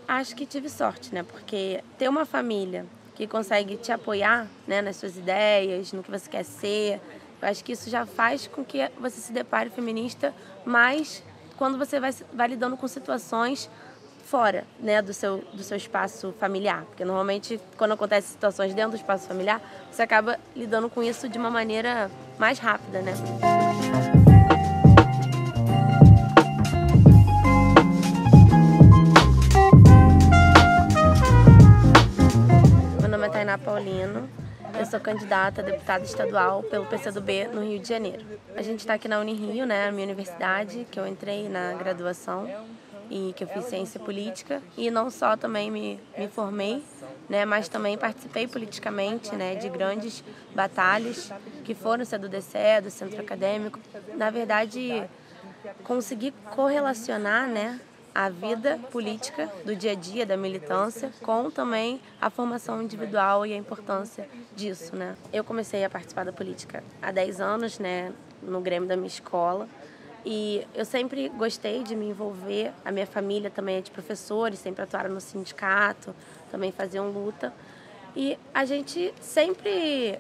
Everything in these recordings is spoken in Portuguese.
acho que tive sorte, né? Porque ter uma família que consegue te apoiar, né, nas suas ideias, no que você quer ser, eu acho que isso já faz com que você se depare feminista mais quando você vai lidando com situações fora, né, do seu espaço familiar. Porque normalmente, quando acontecem situações dentro do espaço familiar, você acaba lidando com isso de uma maneira mais rápida, né? Meu nome é Tainá Paulino, eu sou candidata a deputada estadual pelo PCdoB no Rio de Janeiro. A gente está aqui na Unirio, né, a minha universidade, que eu entrei na graduação e que eu fiz ciência política. E não só também me formei, né, mas também participei politicamente, né, de grandes batalhas que foram ser do DCE, do Centro Acadêmico. Na verdade, consegui correlacionar, né, a vida política do dia a dia, da militância, com também a formação individual e a importância disso, né? Eu comecei a participar da política há 10 anos, né, no Grêmio da minha escola, e eu sempre gostei de me envolver. A minha família também é de professores, sempre atuaram no sindicato, também faziam luta, e a gente sempre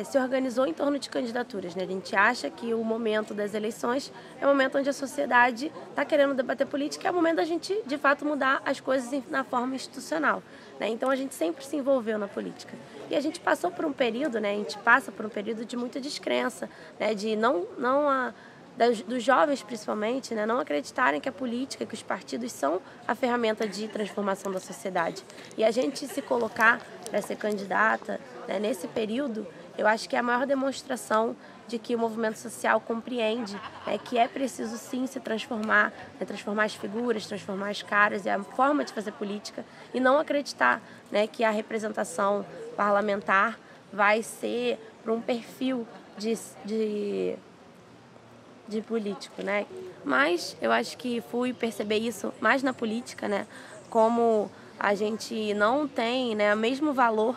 se organizou em torno de candidaturas, né? A gente acha que o momento das eleições é o momento onde a sociedade está querendo debater política, é o momento da gente, de fato, mudar as coisas na forma institucional, né? Então, a gente sempre se envolveu na política. E a gente passou por um período, né? A gente passa por um período de muita descrença, né? De dos jovens, principalmente, né? Não acreditarem que a política, que os partidos são a ferramenta de transformação da sociedade. E a gente se colocar para ser candidata, né, nesse período, eu acho que é a maior demonstração de que o movimento social compreende, né, que é preciso sim se transformar, né, transformar as figuras, transformar as caras e a forma de fazer política, e não acreditar, né, que a representação parlamentar vai ser para um perfil de político, né? Mas eu acho que fui perceber isso mais na política, né? Como a gente não tem, né, o mesmo valor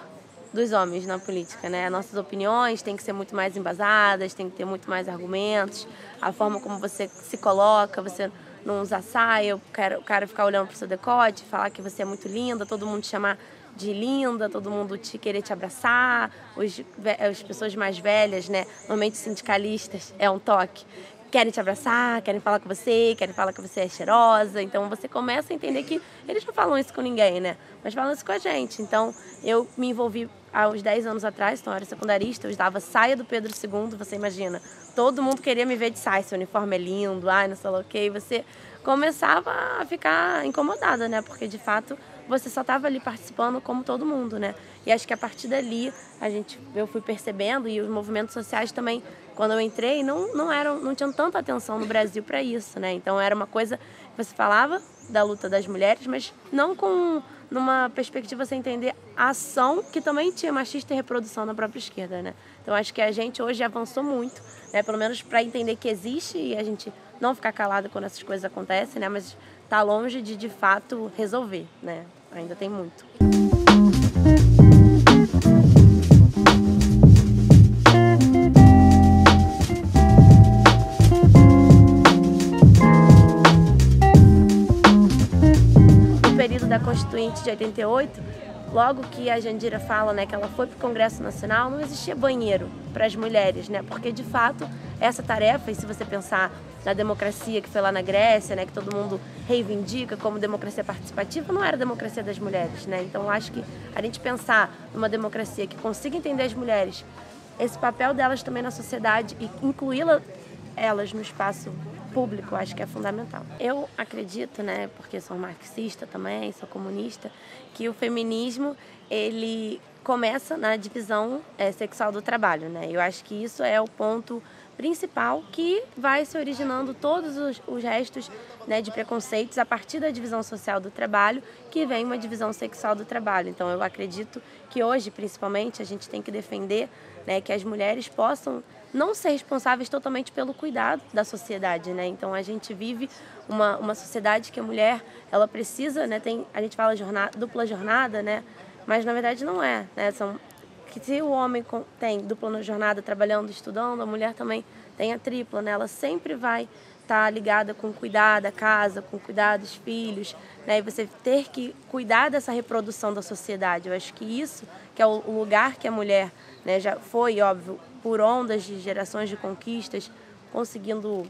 dos homens na política, né? Nossas opiniões têm que ser muito mais embasadas, tem que ter muito mais argumentos, a forma como você se coloca, você não usa saia, o cara ficar olhando pro seu decote, falar que você é muito linda, todo mundo te chamar de linda, todo mundo querer te abraçar, as pessoas mais velhas, né? Normalmente sindicalistas, é um toque. Querem te abraçar, querem falar com você, querem falar que você é cheirosa. Então você começa a entender que eles não falam isso com ninguém, né? Mas falam isso com a gente. Então eu me envolvi há uns 10 anos atrás, então eu era secundarista, eu usava saia do Pedro II, você imagina. Todo mundo queria me ver de saia, seu uniforme é lindo, ai, não sei lá o quê. E você começava a ficar incomodada, né? Porque de fato você só estava ali participando como todo mundo, né? E acho que a partir dali eu fui percebendo, e os movimentos sociais também, quando eu entrei, não tinham tanta atenção no Brasil para isso, né? Então era uma coisa que você falava da luta das mulheres, mas não numa perspectiva de você entender a ação que também tinha machista e reprodução na própria esquerda, né? Então acho que a gente hoje avançou muito, né? Pelo menos para entender que existe e a gente não ficar calado quando essas coisas acontecem, né? Mas tá longe de fato resolver, né? Ainda tem muito. No período da Constituinte de 88, logo que a Jandira fala, né, que ela foi para o Congresso Nacional, não existia banheiro para as mulheres, né? Porque de fato essa tarefa, e se você pensar na democracia que foi lá na Grécia, né, que todo mundo reivindica como democracia participativa, não era a democracia das mulheres, né? Então acho que a gente pensar numa democracia que consiga entender as mulheres, esse papel delas também na sociedade e elas no espaço público, acho que é fundamental. Eu acredito, né, porque sou marxista também, sou comunista, que o feminismo ele começa na divisão sexual do trabalho, né? Eu acho que isso é o ponto principal que vai se originando todos os restos, né, de preconceitos a partir da divisão social do trabalho, que vem uma divisão sexual do trabalho. Então eu acredito que hoje, principalmente, a gente tem que defender, né, que as mulheres possam não ser responsáveis totalmente pelo cuidado da sociedade, né? Então a gente vive uma sociedade que a mulher, ela precisa, né, a gente fala dupla jornada, né? Mas na verdade não é, né? Que se o homem tem dupla jornada trabalhando, estudando, a mulher também tem a tripla, né? Ela sempre vai está ligada com cuidar da casa, com cuidar dos filhos, né? E você ter que cuidar dessa reprodução da sociedade. Eu acho que isso que é o lugar que a mulher, né, já foi, óbvio, por ondas de gerações de conquistas, conseguindo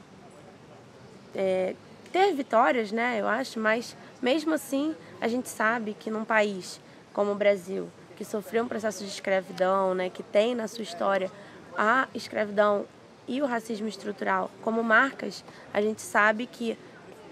ter vitórias, né, eu acho, mas mesmo assim a gente sabe que num país como o Brasil, que sofreu um processo de escravidão, né, que tem na sua história a escravidão e o racismo estrutural como marcas, a gente sabe que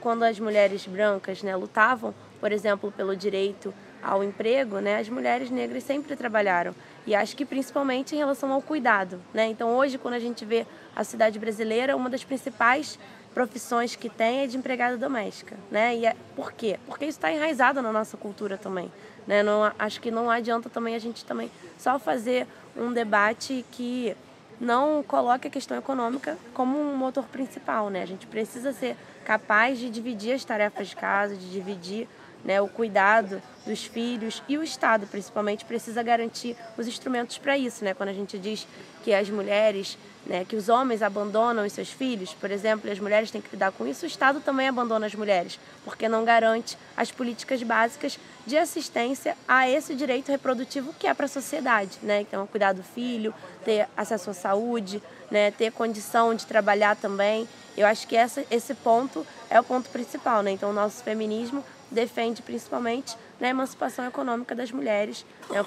quando as mulheres brancas, né, lutavam, por exemplo, pelo direito ao emprego, né, as mulheres negras sempre trabalharam. E acho que principalmente em relação ao cuidado, né? Então hoje, quando a gente vê a sociedade brasileira, uma das principais profissões que tem é de empregada doméstica, né? E por quê? Porque isso está enraizado na nossa cultura também, né? Não, acho que não adianta também a gente também só fazer um debate que não coloque a questão econômica como um motor principal, né? A gente precisa ser capaz de dividir as tarefas de casa, de dividir, né, o cuidado dos filhos, e o Estado, principalmente, precisa garantir os instrumentos para isso, né? Quando a gente diz que as mulheres, né, que os homens abandonam os seus filhos, por exemplo, e as mulheres têm que lidar com isso, o Estado também abandona as mulheres, porque não garante as políticas básicas de assistência a esse direito reprodutivo que é para a sociedade, né? Então, cuidar do filho, ter acesso à saúde, né, ter condição de trabalhar também. Eu acho que esse ponto é o ponto principal, né? Então, o nosso feminismo defende principalmente, né, a emancipação econômica das mulheres, né, o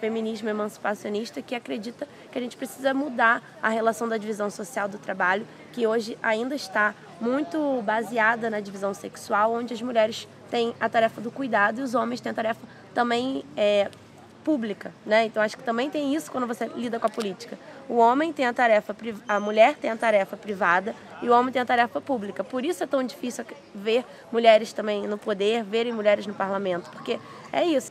feminismo emancipacionista, que acredita que a gente precisa mudar a relação da divisão social do trabalho, que hoje ainda está muito baseada na divisão sexual, onde as mulheres têm a tarefa do cuidado e os homens têm a tarefa também pública, né? Então acho que também tem isso quando você lida com a política. O homem tem a mulher tem a tarefa privada e o homem tem a tarefa pública. Por isso é tão difícil ver mulheres também no poder, verem mulheres no parlamento, porque é isso.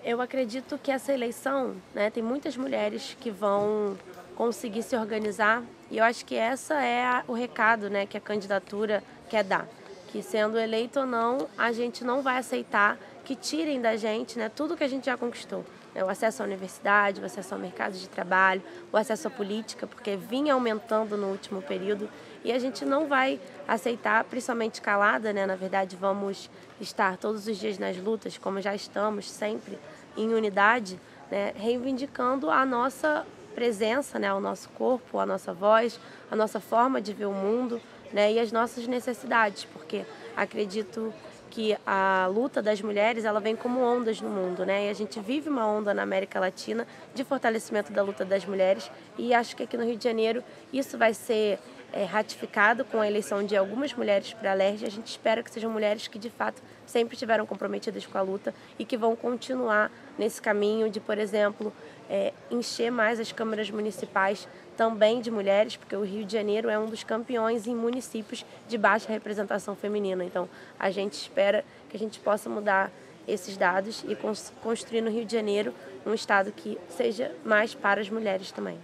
Eu acredito que essa eleição, né, tem muitas mulheres que vão conseguir se organizar, e eu acho que essa é o recado, né, que a candidatura quer dar. Que sendo eleito ou não, a gente não vai aceitar que tirem da gente, né, tudo que a gente já conquistou. O acesso à universidade, o acesso ao mercado de trabalho, o acesso à política, porque vinha aumentando no último período, e a gente não vai aceitar, principalmente calada, né? Na verdade, vamos estar todos os dias nas lutas, como já estamos sempre, em unidade, né? Reivindicando a nossa presença, né? O nosso corpo, a nossa voz, a nossa forma de ver o mundo, né? E as nossas necessidades, porque acredito que a luta das mulheres ela vem como ondas no mundo, né? E a gente vive uma onda na América Latina de fortalecimento da luta das mulheres, e acho que aqui no Rio de Janeiro isso vai ser ratificado com a eleição de algumas mulheres para a LERJ. A gente espera que sejam mulheres que de fato sempre estiveram comprometidas com a luta e que vão continuar nesse caminho de, por exemplo, encher mais as câmaras municipais também de mulheres, porque o Rio de Janeiro é um dos campeões em municípios de baixa representação feminina. Então, a gente espera que a gente possa mudar esses dados e construir no Rio de Janeiro um estado que seja mais para as mulheres também.